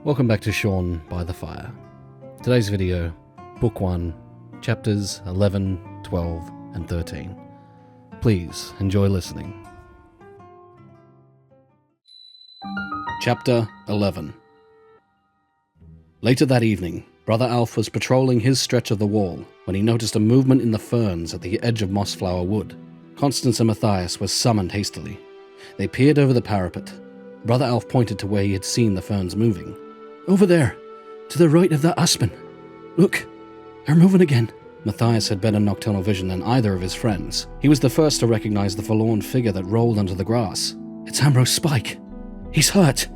Welcome back to Sean by the Fire. Today's video, Book 1, Chapters 11, 12, and 13. Please enjoy listening. Chapter 11. Later that evening, Brother Alf was patrolling his stretch of the wall when he noticed a movement in the ferns at the edge of Mossflower Wood. Constance and Matthias were summoned hastily. They peered over the parapet. Brother Alf pointed to where he had seen the ferns moving. "Over there, to the right of that aspen. Look, they're moving again." Matthias had better nocturnal vision than either of his friends. He was the first to recognize the forlorn figure that rolled under the grass. "It's Ambrose Spike. He's hurt.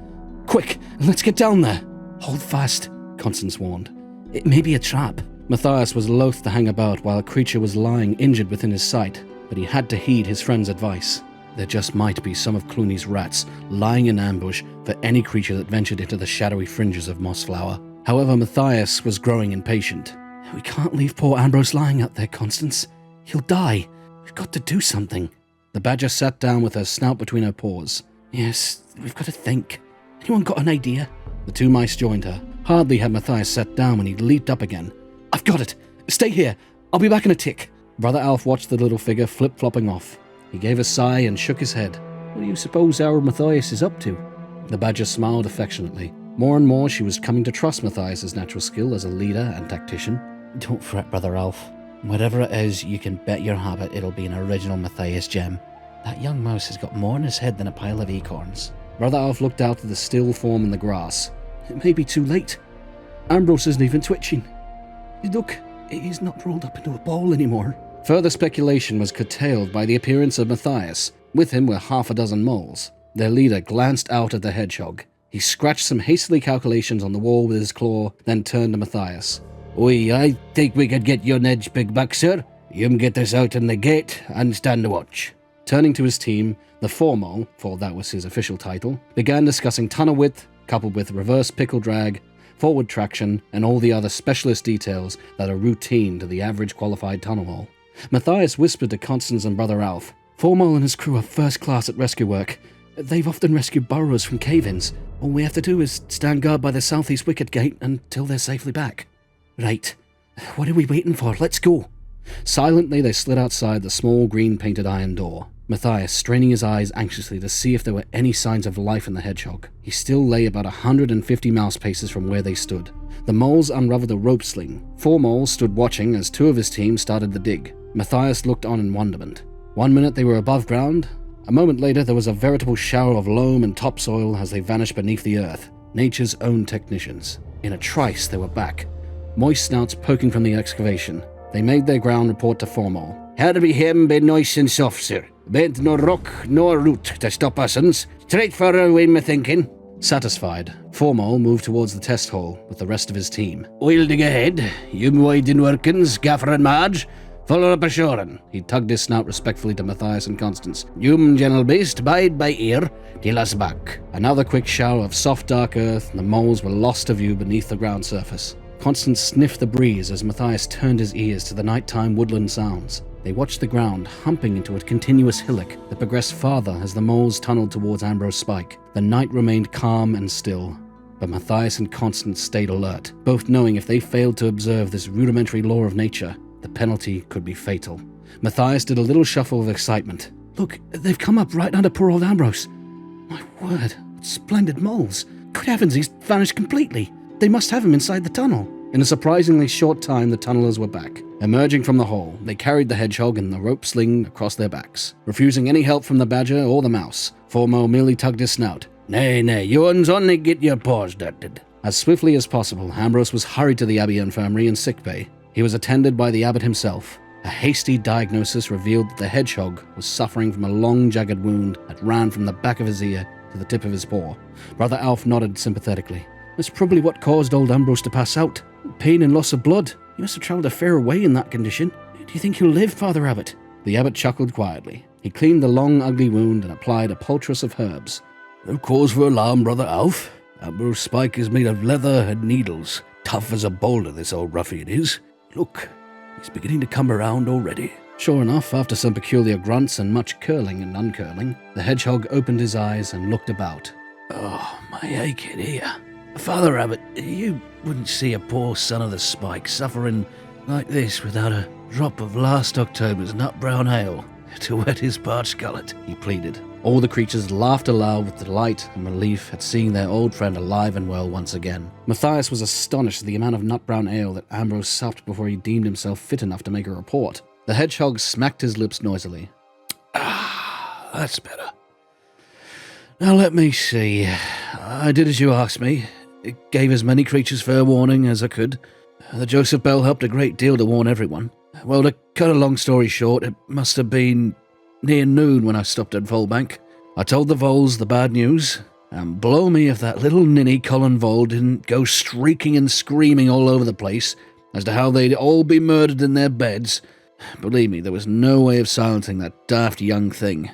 Quick, let's get down there." "Hold fast," Constance warned. "It may be a trap." Matthias was loath to hang about while a creature was lying injured within his sight, but he had to heed his friend's advice. There just might be some of Clooney's rats lying in ambush for any creature that ventured into the shadowy fringes of Mossflower. However, Matthias was growing impatient. "We can't leave poor Ambrose lying out there, Constance. He'll die. We've got to do something." The badger sat down with her snout between her paws. "Yes, we've got to think. Anyone got an idea?" The two mice joined her. Hardly had Matthias sat down when he leaped up again. "I've got it. Stay here. I'll be back in a tick." Brother Alf watched the little figure flip-flopping off. He gave a sigh and shook his head. "What do you suppose our Matthias is up to?" The badger smiled affectionately. More and more she was coming to trust Matthias's natural skill as a leader and tactician. "Don't fret, Brother Alf. Whatever it is, you can bet your habit it'll be an original Matthias gem. That young mouse has got more in his head than a pile of acorns." Brother Alf looked out at the still form in the grass. "It may be too late. Ambrose isn't even twitching. Look, he's not rolled up into a ball anymore." Further speculation was curtailed by the appearance of Matthias. With him were half a dozen moles. Their leader glanced out at the hedgehog. He scratched some hastily calculations on the wall with his claw, then turned to Matthias. "Oi, I think we could get you an edge, big buck, sir. You get us out in the gate and stand the watch." Turning to his team, the foremole, for that was his official title, began discussing tunnel width, coupled with reverse pickle drag, forward traction, and all the other specialist details that are routine to the average qualified tunnel hole. Matthias whispered to Constance and Brother Alf. "Foremole and his crew are first class at rescue work. They've often rescued burrowers from cave-ins. All we have to do is stand guard by the southeast wicket gate until they're safely back." "Right. What are we waiting for? Let's go." Silently they slid outside the small green-painted iron door, Matthias straining his eyes anxiously to see if there were any signs of life in the hedgehog. He still lay about 150 mouse paces from where they stood. The moles unraveled a rope sling. 4 moles stood watching as 2 of his team started the dig. Matthias looked on in wonderment. 1 minute they were above ground. A moment later there was a veritable shower of loam and topsoil as they vanished beneath the earth. Nature's own technicians. In a trice they were back, moist snouts poking from the excavation. They made their ground report to Foremole. "Had we him be nice and soft, sir. Bent no rock nor root to stop us uns. Straight for a way me thinking." Satisfied, Foremole moved towards the test hole with the rest of his team. "We'll dig ahead. Yum widen workins, Gaffer and Marge. Follow up assurin." He tugged his snout respectfully to Matthias and Constance. "Yum gentle beast, bide by ear till us back." Another quick shower of soft dark earth, and the moles were lost to view beneath the ground surface. Constance sniffed the breeze as Matthias turned his ears to the nighttime woodland sounds. They watched the ground humping into a continuous hillock that progressed farther as the moles tunneled towards Ambrose Spike. The night remained calm and still, but Matthias and Constance stayed alert, both knowing if they failed to observe this rudimentary law of nature, the penalty could be fatal. Matthias did a little shuffle of excitement. "Look, they've come up right under poor old Ambrose. My word, what splendid moles. Good heavens, he's vanished completely. They must have him inside the tunnel." In a surprisingly short time, the tunnelers were back. Emerging from the hole, they carried the hedgehog in the rope sling across their backs. Refusing any help from the badger or the mouse, Foremole merely tugged his snout. "Nay, you uns only get your paws dirted." As swiftly as possible, Ambrose was hurried to the Abbey Infirmary and sickbay. He was attended by the abbot himself. A hasty diagnosis revealed that the hedgehog was suffering from a long, jagged wound that ran from the back of his ear to the tip of his paw. Brother Alf nodded sympathetically. "That's probably what caused old Ambrose to pass out. Pain and loss of blood. He must have travelled a fair way in that condition. Do you think he'll live, Father Abbot?" The abbot chuckled quietly. He cleaned the long, ugly wound and applied a poultice of herbs. "No cause for alarm, Brother Alf. Ambrose Spike is made of leather and needles. Tough as a boulder, this old ruffian is. Look, he's beginning to come around already." Sure enough, after some peculiar grunts and much curling and uncurling, the hedgehog opened his eyes and looked about. "Oh, my aching ear. Father Abbot, you wouldn't see a poor son of the Spike suffering like this without a drop of last October's nut brown ale to wet his parched gullet, he pleaded. All the creatures laughed aloud with delight and relief at seeing their old friend alive and well once again. Matthias was astonished at the amount of nut brown ale that Ambrose supped before he deemed himself fit enough to make a report. The hedgehog smacked his lips noisily. Ah, that's better. Now let me see. I did as you asked me. It gave as many creatures fair warning as I could. The Joseph Bell helped a great deal to warn everyone. Well, to cut a long story short, it must have been near noon when I stopped at Volbank. I told the Vols the bad news, and blow me if that little ninny Colin Vol didn't go streaking and screaming all over the place as to how they'd all be murdered in their beds. Believe me, there was no way of silencing that daft young thing.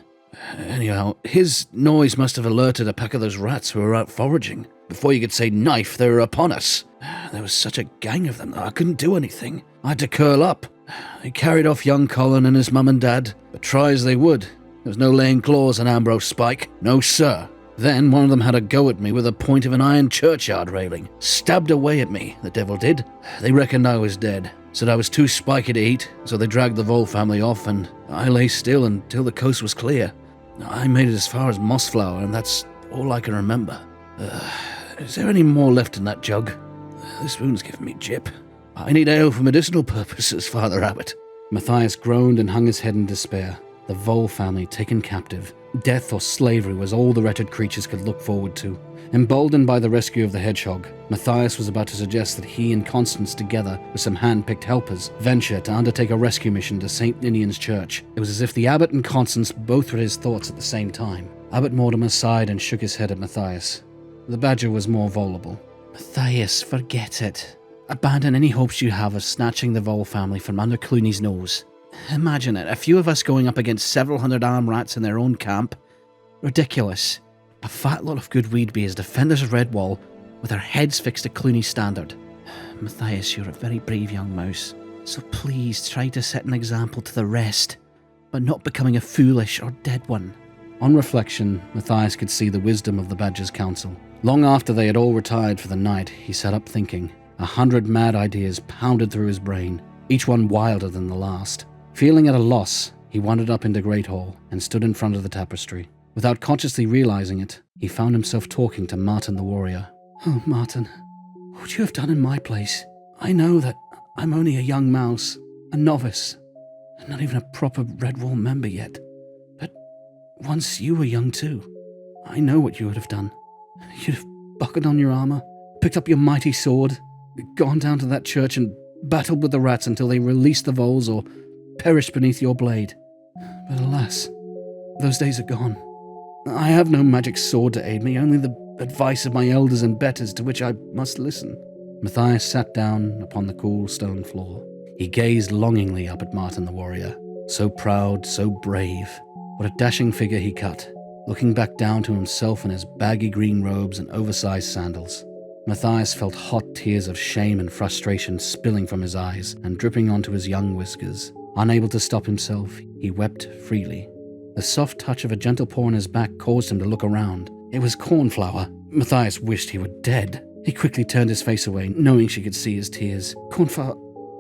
Anyhow, his noise must have alerted a pack of those rats who were out foraging. Before you could say knife, they were upon us. There was such a gang of them that I couldn't do anything. I had to curl up. They carried off young Colin and his mum and dad, but try as they would, there was no laying claws on Ambrose Spike. No, sir. Then one of them had a go at me with a point of an iron churchyard railing. Stabbed away at me, the devil did. They reckoned I was dead. Said I was too spiky to eat, so they dragged the Vol family off, and I lay still until the coast was clear. I made it as far as Mossflower, and that's all I can remember. Is there any more left in that jug? This wound's giving me jip. I need ale for medicinal purposes, Father Abbot. Matthias groaned and hung his head in despair. The Vol family taken captive. Death or slavery was all the wretched creatures could look forward to. Emboldened by the rescue of the hedgehog, Matthias was about to suggest that he and Constance, together with some hand-picked helpers, venture to undertake a rescue mission to St. Ninian's Church. It was as if the abbot and Constance both read his thoughts at the same time. Abbot Mortimer sighed and shook his head at Matthias. The badger was more voluble. Matthias, forget it. Abandon any hopes you have of snatching the Vol family from under Clooney's nose. Imagine it, a few of us going up against several hundred armed rats in their own camp. Ridiculous. A fat lot of good we'd be as defenders of Redwall, with our heads fixed to Clooney's standard. Matthias, you're a very brave young mouse, so please try to set an example to the rest, but not becoming a foolish or dead one. On reflection, Matthias could see the wisdom of the badger's counsel. Long after they had all retired for the night, he sat up thinking. 100 mad ideas pounded through his brain, each one wilder than the last. Feeling at a loss, he wandered up into Great Hall and stood in front of the tapestry. Without consciously realizing it, he found himself talking to Martin the warrior. Oh, Martin, what would you have done in my place? I know that I'm only a young mouse, a novice, and not even a proper Redwall member yet. But once you were young too, I know what you would have done. You'd have buckled on your armor, picked up your mighty sword, gone down to that church and battled with the rats until they released the Vols or perished beneath your blade. But alas, those days are gone. I have no magic sword to aid me, only the advice of my elders and betters to which I must listen. Matthias sat down upon the cool stone floor. He gazed longingly up at Martin the warrior. So proud, so brave. What a dashing figure he cut, looking back down to himself in his baggy green robes and oversized sandals. Matthias felt hot tears of shame and frustration spilling from his eyes and dripping onto his young whiskers. Unable to stop himself, he wept freely. The soft touch of a gentle paw on his back caused him to look around. It was Cornflower. Matthias wished he were dead. He quickly turned his face away, knowing she could see his tears. Cornflower,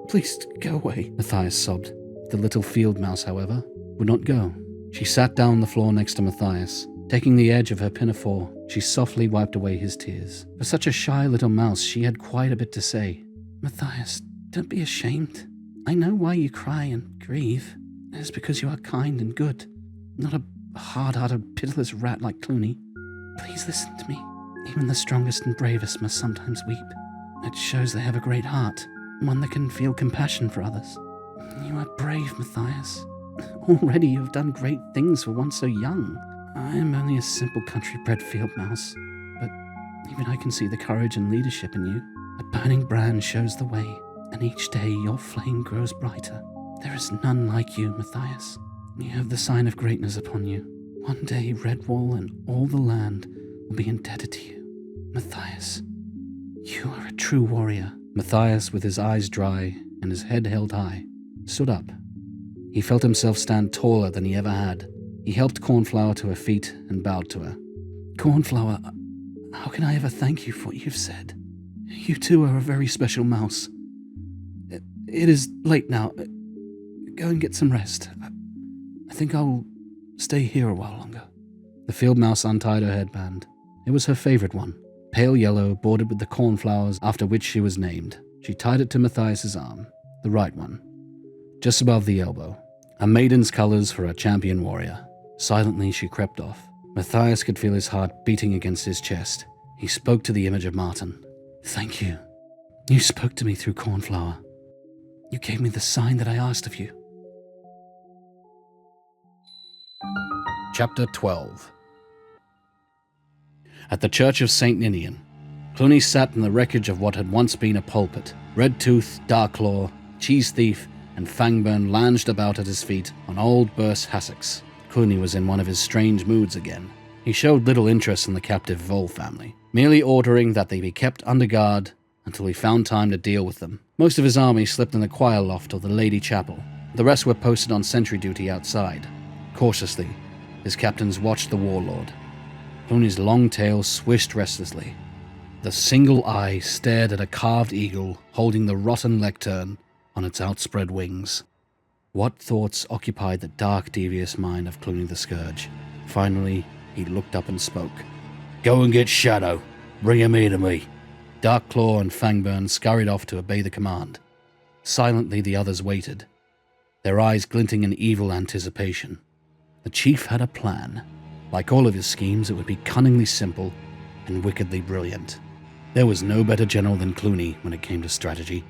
please go away, Matthias sobbed. The little field mouse, however, would not go. She sat down on the floor next to Matthias. Taking the edge of her pinafore, she softly wiped away his tears. For such a shy little mouse, she had quite a bit to say. Matthias, don't be ashamed. I know why you cry and grieve. It is because you are kind and good. Not a hard-hearted, pitiless rat like Clooney. Please listen to me. Even the strongest and bravest must sometimes weep. It shows they have a great heart, one that can feel compassion for others. You are brave, Matthias. Already you have done great things for one so young. I am only a simple country-bred field mouse, but even I can see the courage and leadership in you. A burning brand shows the way, and each day your flame grows brighter. There is none like you, Matthias. You have the sign of greatness upon you. One day Redwall and all the land will be indebted to you. Matthias, you are a true warrior. Matthias, with his eyes dry and his head held high, stood up. He felt himself stand taller than he ever had. He helped Cornflower to her feet and bowed to her. Cornflower, How can I ever thank you for what you've said? You too are a very special mouse. It is late now. Go and get some rest. I think I'll stay here a while longer. The field mouse untied her headband. It was her favorite one, pale yellow, bordered with the cornflowers after which she was named. She tied it to Matthias's arm, the right one, just above the elbow, a maiden's colors for a champion warrior. Silently she crept off. Matthias could feel his heart beating against his chest. He spoke to the image of Martin. Thank you. You spoke to me through cornflower. You gave me the sign that I asked of you. Chapter 12. At the Church of St. Ninian, Clooney sat in the wreckage of what had once been a pulpit. Redtooth, Darklaw, Cheese Thief, and Fangburn lounged about at his feet on old burst hassocks. Clooney was in one of his strange moods again. He showed little interest in the captive Vole family, merely ordering that they be kept under guard until he found time to deal with them. Most of his army slept in the choir loft or the Lady Chapel. The rest were posted on sentry duty outside. Cautiously, his captains watched the warlord. Clooney's long tail swished restlessly. The single eye stared at a carved eagle holding the rotten lectern on its outspread wings. What thoughts occupied the dark, devious mind of Clooney the Scourge? Finally, he looked up and spoke. Go and get Shadow. Bring him here to me. Darklaw and Fangburn scurried off to obey the command. Silently, the others waited, their eyes glinting in evil anticipation. The chief had a plan. Like all of his schemes, it would be cunningly simple and wickedly brilliant. There was no better general than Clooney when it came to strategy.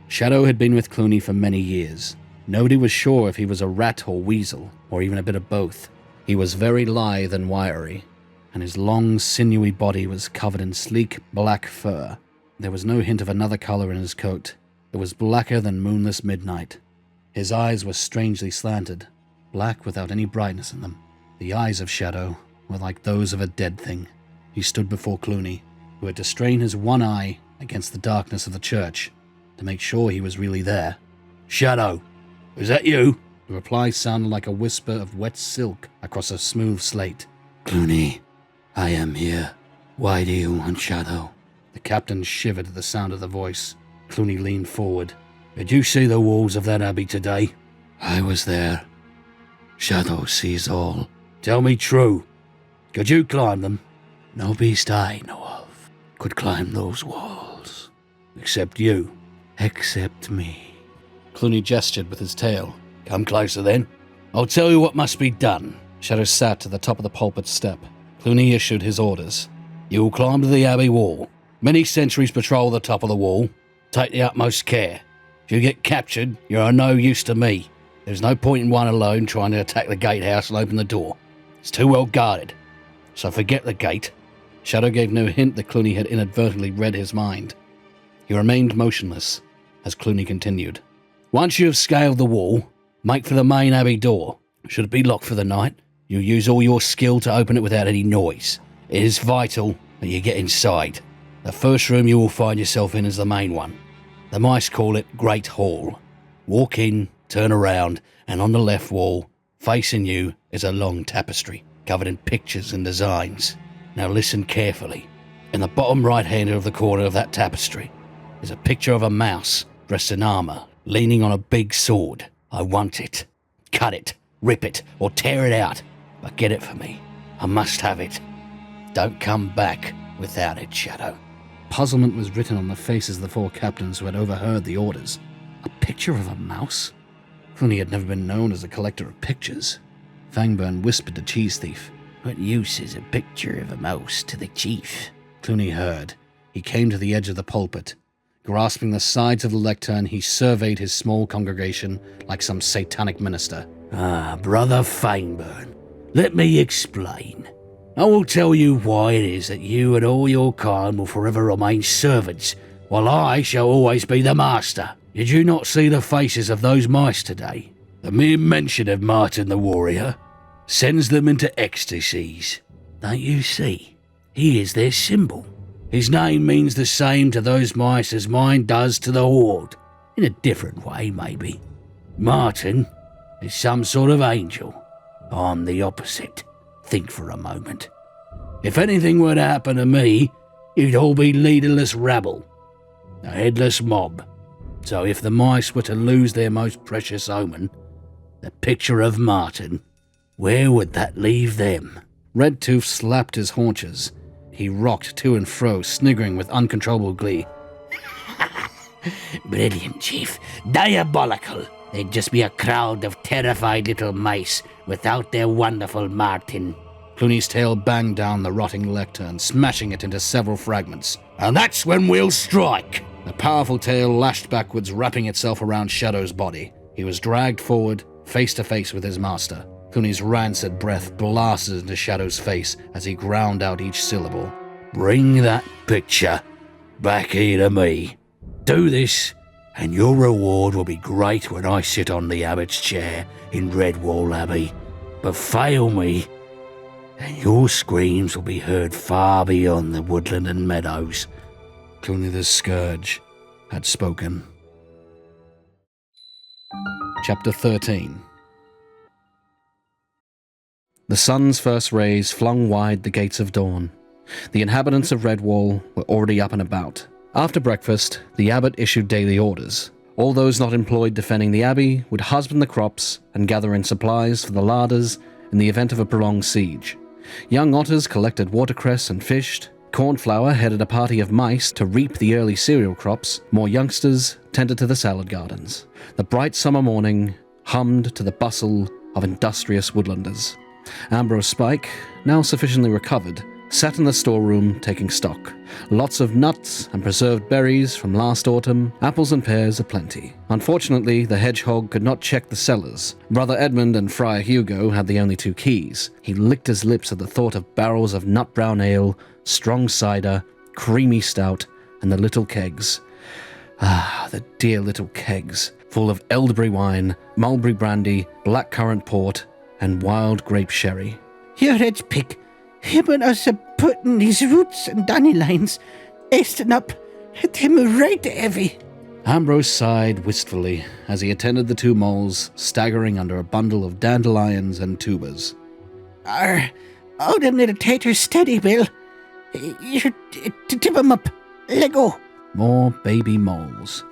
Shadow had been with Clooney for many years. Nobody was sure if he was a rat or weasel, or even a bit of both. He was very lithe and wiry, and his long, sinewy body was covered in sleek, black fur. There was no hint of another color in his coat. It was blacker than moonless midnight. His eyes were strangely slanted, black without any brightness in them. The eyes of Shadow were like those of a dead thing. He stood before Clooney, who had to strain his one eye against the darkness of the church to make sure he was really there. Shadow, is that you? The reply sounded like a whisper of wet silk across a smooth slate. Clooney, I am here. Why do you want Shadow? The captain shivered at the sound of the voice. Clooney leaned forward. Did you see the walls of that abbey today? I was there. Shadow sees all. Tell me true. Could you climb them? No beast I know of could climb those walls. Except you. Except me. Clooney gestured with his tail. Come closer then. I'll tell you what must be done. Shadow sat at the top of the pulpit step. Clooney issued his orders. You will climb to the abbey wall. Many sentries patrol the top of the wall. Take the utmost care. If you get captured, you are no use to me. There's no point in one alone trying to attack the gatehouse and open the door. It's too well guarded. So forget the gate. Shadow gave no hint that Clooney had inadvertently read his mind. He remained motionless as Clooney continued. Once you have scaled the wall, make for the main abbey door. Should it be locked for the night, you use all your skill to open it without any noise. It is vital that you get inside. The first room you will find yourself in is the main one. The mice call it Great Hall. Walk in, turn around, and on the left wall, facing you, is a long tapestry, covered in pictures and designs. Now listen carefully. In the bottom right-hand of the corner of that tapestry is a picture of a mouse dressed in armor, leaning on a big sword. I want it. Cut it, rip it, or tear it out. But get it for me. I must have it. Don't come back without it, Shadow. Puzzlement was written on the faces of the four captains who had overheard the orders. A picture of a mouse? Clooney had never been known as a collector of pictures. Fangburn whispered to Cheese Thief. What use is a picture of a mouse to the chief? Clooney heard. He came to the edge of the pulpit. Grasping the sides of the lectern, he surveyed his small congregation like some satanic minister. Brother Fangburn, let me explain. I will tell you why it is that you and all your kind will forever remain servants, while I shall always be the master. Did you not see the faces of those mice today? The mere mention of Martin the warrior sends them into ecstasies. Don't you see? He is their symbol. His name means the same to those mice as mine does to the Horde. In a different way, maybe. Martin is some sort of angel. I'm the opposite. Think for a moment. If anything were to happen to me, you'd all be leaderless rabble, a headless mob. So if the mice were to lose their most precious omen, the picture of Martin, where would that leave them?" Redtooth slapped his haunches. He rocked to and fro, sniggering with uncontrollable glee. "Brilliant, Chief. Diabolical. They'd just be a crowd of terrified little mice without their wonderful Martin." Clooney's tail banged down the rotting lectern, smashing it into several fragments. "And that's when we'll strike." The powerful tail lashed backwards, wrapping itself around Shadow's body. He was dragged forward, face to face with his master. Clooney's rancid breath blasted into Shadow's face as he ground out each syllable. "Bring that picture back here to me. Do this, and your reward will be great when I sit on the abbot's chair in Redwall Abbey. But fail me, and your screams will be heard far beyond the woodland and meadows." Clooney the Scourge had spoken. Chapter 13. The sun's first rays flung wide the gates of dawn. The inhabitants of Redwall were already up and about. After breakfast, the abbot issued daily orders. All those not employed defending the abbey would husband the crops and gather in supplies for the larders in the event of a prolonged siege. Young otters collected watercress and fished. Cornflower headed a party of mice to reap the early cereal crops. More youngsters tended to the salad gardens. The bright summer morning hummed to the bustle of industrious woodlanders. Ambrose Spike, now sufficiently recovered, sat in the storeroom taking stock. Lots of nuts and preserved berries from last autumn, apples and pears aplenty. Unfortunately, the hedgehog could not check the cellars. Brother Edmund and Friar Hugo had the only two keys. He licked his lips at the thought of barrels of nut brown ale, strong cider, creamy stout, and the little kegs. Ah, the dear little kegs, full of elderberry wine, mulberry brandy, blackcurrant port, and wild grape sherry. "Your head's pick. Him and us are putting these roots and dandelions, asting up at him right heavy." Ambrose sighed wistfully as he attended the two moles staggering under a bundle of dandelions and tubers. "Oh, them little taters steady, Bill. You're to tip 'em up. Let go." More baby moles.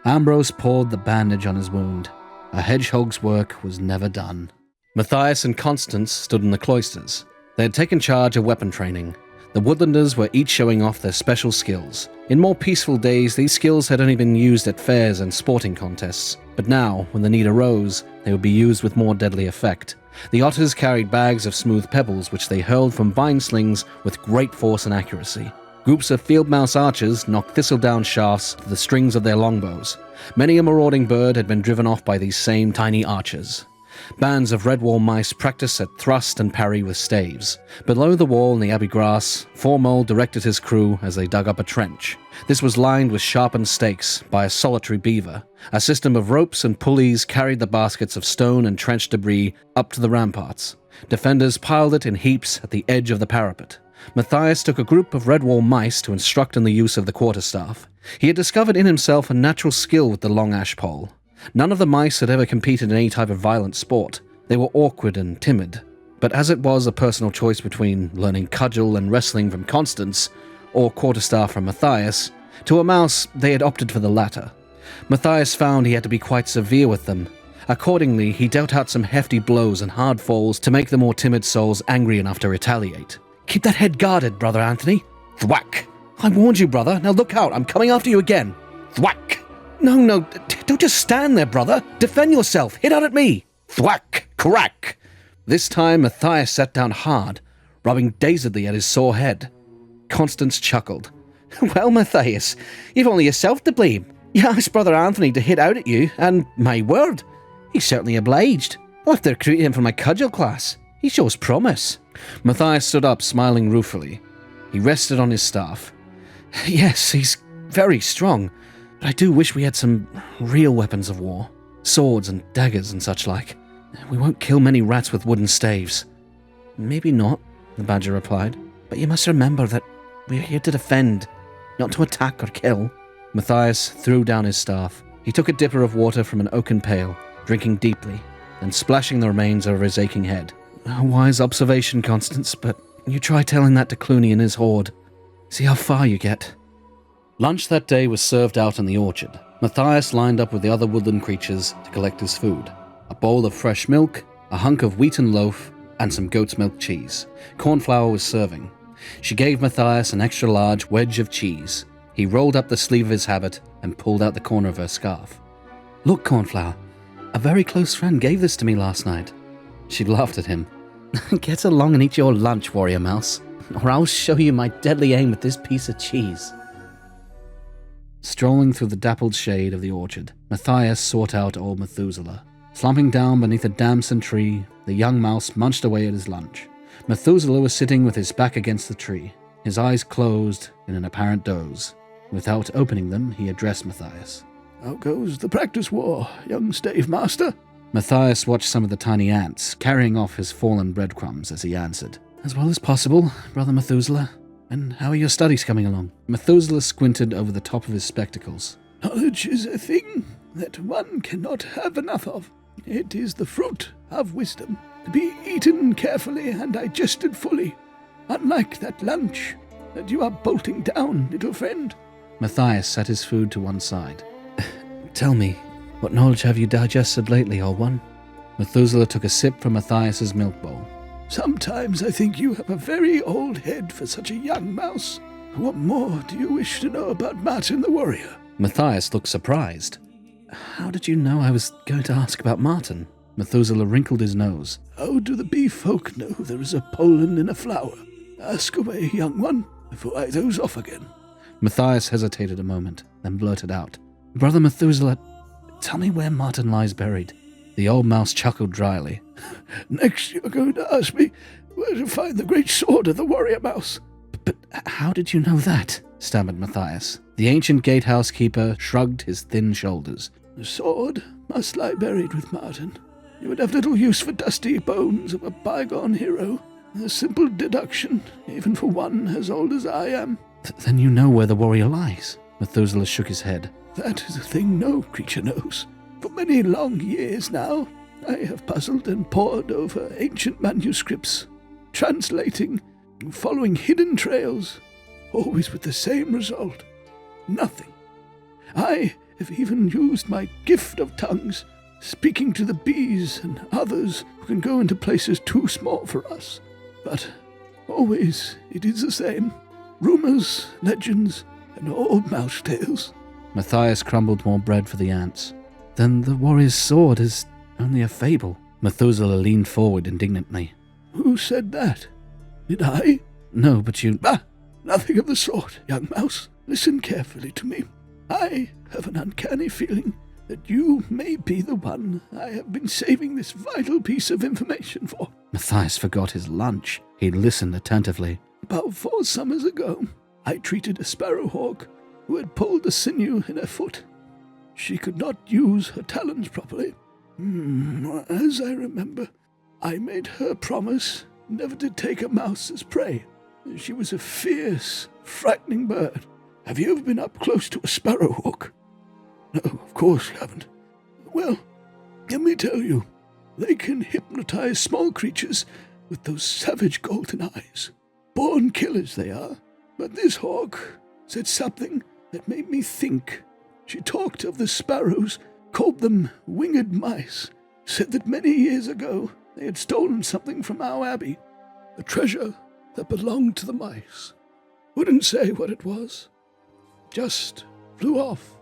Ambrose poured the bandage on his wound. A hedgehog's work was never done. Matthias and Constance stood in the cloisters. They had taken charge of weapon training. The woodlanders were each showing off their special skills. In more peaceful days, these skills had only been used at fairs and sporting contests. But now, when the need arose, they would be used with more deadly effect. The otters carried bags of smooth pebbles which they hurled from vine slings with great force and accuracy. Groups of field mouse archers knocked thistledown shafts to the strings of their longbows. Many a marauding bird had been driven off by these same tiny archers. Bands of Redwall mice practiced at thrust and parry with staves. Below the wall in the abbey grass, Formole directed his crew as they dug up a trench. This was lined with sharpened stakes by a solitary beaver. A system of ropes and pulleys carried the baskets of stone and trench debris up to the ramparts. Defenders piled it in heaps at the edge of the parapet. Matthias took a group of Redwall mice to instruct in the use of the quarterstaff. He had discovered in himself a natural skill with the long ash pole. None of the mice had ever competed in any type of violent sport. They were awkward and timid. But as it was a personal choice between learning cudgel and wrestling from Constance, or quarterstaff from Matthias, to a mouse they had opted for the latter. Matthias found he had to be quite severe with them. Accordingly, he dealt out some hefty blows and hard falls to make the more timid souls angry enough to retaliate. "Keep that head guarded, Brother Anthony." Thwack! "I warned you, brother. Now look out. I'm coming after you again." Thwack! No, don't just stand there, brother. Defend yourself. Hit out at me." Thwack! Crack! This time Matthias sat down hard, rubbing dazedly at his sore head. Constance chuckled. "Well, Matthias, you've only yourself to blame. You asked Brother Anthony to hit out at you, and my word, he's certainly obliged. I'll have to recruit him for my cudgel class. He shows promise." Matthias stood up, smiling ruefully. He rested on his staff. "Yes, he's very strong, but I do wish we had some real weapons of war. Swords and daggers and such like. We won't kill many rats with wooden staves." "Maybe not," the badger replied. "But you must remember that we're here to defend, not to attack or kill." Matthias threw down his staff. He took a dipper of water from an oaken pail, drinking deeply, and splashing the remains over his aching head. "A wise observation, Constance, but You try telling that to Clooney and his horde. See how far you get. Lunch that day was served out in the orchard. Matthias lined up with the other woodland creatures to collect his food. A bowl of fresh milk, a hunk of wheaten loaf, and some goat's milk cheese. Cornflower was serving. She gave Matthias an extra large wedge of cheese. He rolled up the sleeve of his habit and pulled out the corner of her scarf. Look, Cornflower, a very close friend gave this to me last night. She laughed at him. Get along and eat your lunch, Warrior Mouse, or I'll show you my deadly aim with this piece of cheese. Strolling through the dappled shade of the orchard, Matthias sought out old Methuselah. Slumping down beneath a damson tree, the young mouse munched away at his lunch. Methuselah was sitting with his back against the tree, his eyes closed in an apparent doze. Without opening them, he addressed Matthias. How goes the practice war, young stave master? Matthias watched some of the tiny ants carrying off his fallen breadcrumbs as he answered. As well as possible, Brother Methuselah. And how are your studies coming along? Methuselah squinted over the top of his spectacles. Knowledge is a thing that one cannot have enough of. It is the fruit of wisdom, to be eaten carefully and digested fully, unlike that lunch that you are bolting down, little friend. Matthias set his food to one side. Tell me, what knowledge have you digested lately, old one? Methuselah took a sip from Matthias's milk bowl. Sometimes I think you have a very old head for such a young mouse. What more do you wish to know about Martin the warrior? Matthias looked surprised. How did you know I was going to ask about Martin? Methuselah wrinkled his nose. How do the bee folk know there is a pollen in a flower? Ask away, young one, before I doze off again. Matthias hesitated a moment, then blurted out. Brother Methuselah, tell me where Martin lies buried. The old mouse chuckled dryly. Next you're going to ask me where to find the great sword of the warrior mouse. But how did you know that? Stammered Matthias. The ancient gatehouse keeper shrugged his thin shoulders. The sword must lie buried with Martin. You would have little use for dusty bones of a bygone hero. A simple deduction, even for one as old as I am. Then you know where the warrior lies. Methuselah shook his head. That is a thing no creature knows. For many long years now, I have puzzled and pored over ancient manuscripts, translating and following hidden trails, always with the same result. Nothing. I have even used my gift of tongues, speaking to the bees and others who can go into places too small for us. But always it is the same. Rumors, legends, and old mouse tales. Matthias crumbled more bread for the ants. Then the warrior's sword is only a fable. Methuselah leaned forward indignantly. Who said that? Did I? No, but you... Nothing of the sort, young mouse. Listen carefully to me. I have an uncanny feeling that you may be the one I have been saving this vital piece of information for. Matthias forgot his lunch. He listened attentively. About 4 summers ago, I treated a sparrowhawk who had pulled a sinew in her foot. She could not use her talons properly. As I remember, I made her promise never to take a mouse as prey. She was a fierce, frightening bird. Have you ever been up close to a sparrowhawk? No, of course you haven't. Well, let me tell you, they can hypnotize small creatures with those savage golden eyes. Born killers they are. But this hawk said something that made me think. She talked of the sparrows, called them winged mice, said that many years ago they had stolen something from our abbey, a treasure that belonged to the mice. Wouldn't say what it was. Just flew off.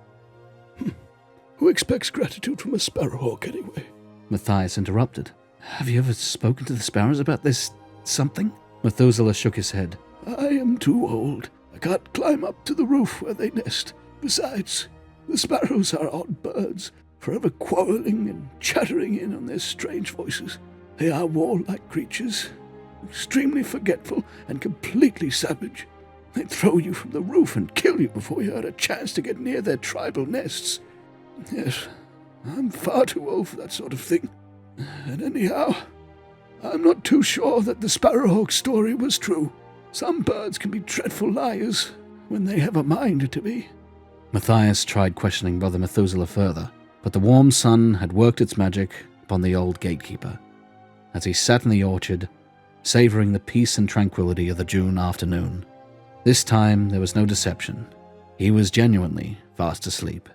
Who expects gratitude from a sparrowhawk anyway? Matthias interrupted. Have you ever spoken to the sparrows about this something? Methuselah shook his head. I am too old. I can't climb up to the roof where they nest. Besides, the sparrows are odd birds, forever quarreling and chattering in on their strange voices. They are warlike creatures, extremely forgetful and completely savage. They'd throw you from the roof and kill you before you had a chance to get near their tribal nests. Yes, I'm far too old for that sort of thing. And anyhow, I'm not too sure that the sparrowhawk story was true. Some birds can be dreadful liars when they have a mind to be. Matthias tried questioning Brother Methuselah further, but the warm sun had worked its magic upon the old gatekeeper. As he sat in the orchard, savoring the peace and tranquility of the June afternoon. This time there was no deception. He was genuinely fast asleep.